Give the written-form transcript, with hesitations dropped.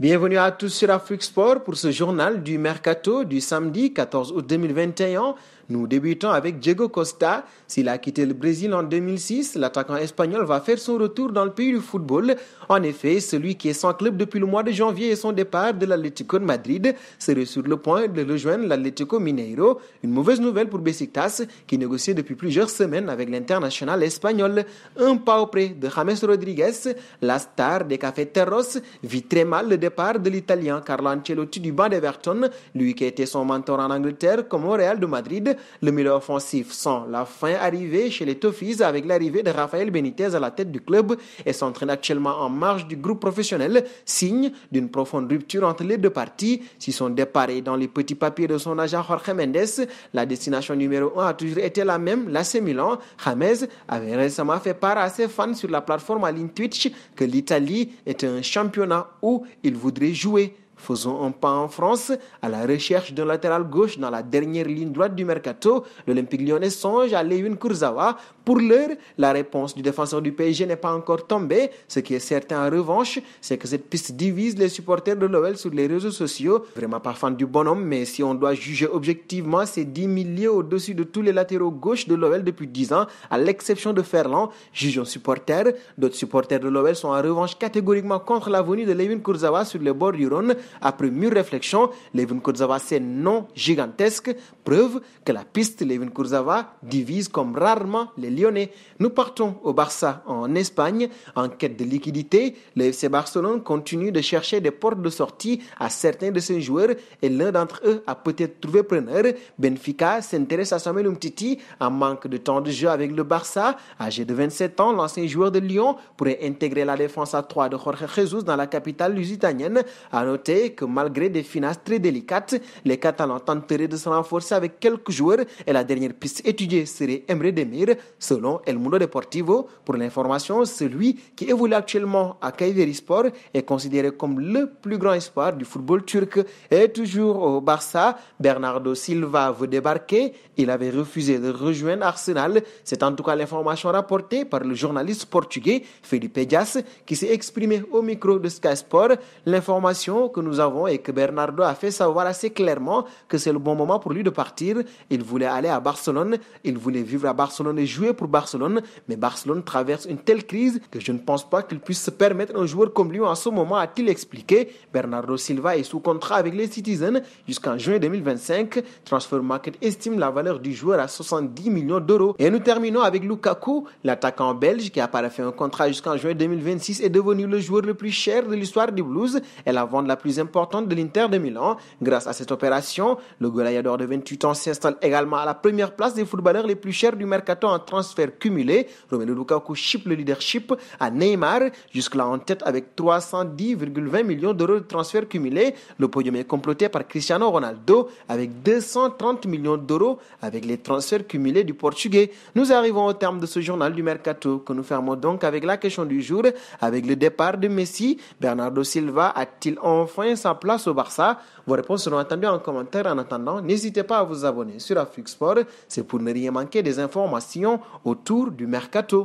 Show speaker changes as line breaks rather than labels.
Bienvenue à tous sur Afrique Sport pour ce journal du Mercato du samedi 14 août 2021. Nous débutons avec Diego Costa. S'il a quitté le Brésil en 2006, l'attaquant espagnol va faire son retour dans le pays du football. En effet, celui qui est sans club depuis le mois de janvier et son départ de l'Atlético de Madrid serait sur le point de rejoindre l'Atlético Mineiro. Une mauvaise nouvelle pour Besiktas qui négocie depuis plusieurs semaines avec l'international espagnol. Un pas auprès de James Rodriguez, la star des Cafeteros, vit très mal le départ de l'Italien Carlo Ancelotti du banc d'Everton, lui qui était son mentor en Angleterre comme au Real de Madrid. Le milieu offensif sent la fin arriver chez les Toffees avec l'arrivée de Rafael Benitez à la tête du club et s'entraîne actuellement en marge du groupe professionnel, signe d'une profonde rupture entre les deux parties. Si son départ est dans les petits papiers de son agent Jorge Mendes, la destination numéro 1 a toujours été la même, l'AC Milan. James avait récemment fait part à ses fans sur la plateforme en ligne Twitch que l'Italie était un championnat où il voudrait jouer. Faisons un pas en France, à la recherche d'un latéral gauche dans la dernière ligne droite du mercato. L'Olympique lyonnais songe à Layun Kurzawa. Pour l'heure, la réponse du défenseur du PSG n'est pas encore tombée. Ce qui est certain en revanche, c'est que cette piste divise les supporters de l'OL sur les réseaux sociaux. Vraiment pas fan du bonhomme, mais si on doit juger objectivement, c'est 10 millions au-dessus de tous les latéraux gauches de l'OL depuis 10 ans, à l'exception de Ferland. Jugeons supporters. D'autres supporters de l'OL sont en revanche catégoriquement contre la venue de Layun Kurzawa sur les bords du Rhône. Après mûre réflexion, Layun Kurzawa c'est non gigantesque, preuve que la piste Layun Kurzawa divise comme rarement les Lyonnais. Nous partons au Barça en Espagne. En quête de liquidité, le FC Barcelone continue de chercher des portes de sortie à certains de ses joueurs et l'un d'entre eux a peut-être trouvé preneur. Benfica s'intéresse à Samuel Umtiti en manque de temps de jeu avec le Barça. Âgé de 27 ans, l'ancien joueur de Lyon pourrait intégrer la défense à 3 de Jorge Jesus dans la capitale lusitanienne. À noter que malgré des finances très délicates, les Catalans tenteraient de se renforcer avec quelques joueurs et la dernière piste étudiée serait Emre Demir, selon El Mundo Deportivo. Pour l'information, celui qui évolue actuellement à Kayserispor est considéré comme le plus grand espoir du football turc. Et toujours au Barça, Bernardo Silva veut débarquer. Il avait refusé de rejoindre Arsenal. C'est en tout cas l'information rapportée par le journaliste portugais Felipe Dias qui s'est exprimé au micro de Sky Sport. L'information que nous avons et que Bernardo a fait savoir assez clairement que c'est le bon moment pour lui de partir. Il voulait aller à Barcelone, il voulait vivre à Barcelone et jouer pour Barcelone, mais Barcelone traverse une telle crise que je ne pense pas qu'il puisse se permettre un joueur comme lui en ce moment, a-t-il expliqué. Bernardo Silva est sous contrat avec les Citizens jusqu'en juin 2025. Transfer Market estime la valeur du joueur à 70 millions d'euros. Et nous terminons avec Lukaku, l'attaquant belge qui a fait un contrat jusqu'en juin 2026 est devenu le joueur le plus cher de l'histoire du Blues et la vente la plus importante de l'Inter de Milan. Grâce à cette opération, le goleador de 28 ans s'installe également à la première place des footballeurs les plus chers du mercato en transfert cumulé. Romelu Lukaku chipe le leadership à Neymar, jusque-là en tête avec 310,20 millions d'euros de transfert cumulé. Le podium est complété par Cristiano Ronaldo avec 230 millions d'euros avec les transferts cumulés du Portugais. Nous arrivons au terme de ce journal du mercato que nous fermons donc avec la question du jour. Avec le départ de Messi, Bernardo Silva a-t-il enfin sa place au Barça? Vos réponses seront attendues en commentaire. En attendant, n'hésitez pas à vous abonner sur Afrique Sport. C'est pour ne rien manquer des informations autour du mercato.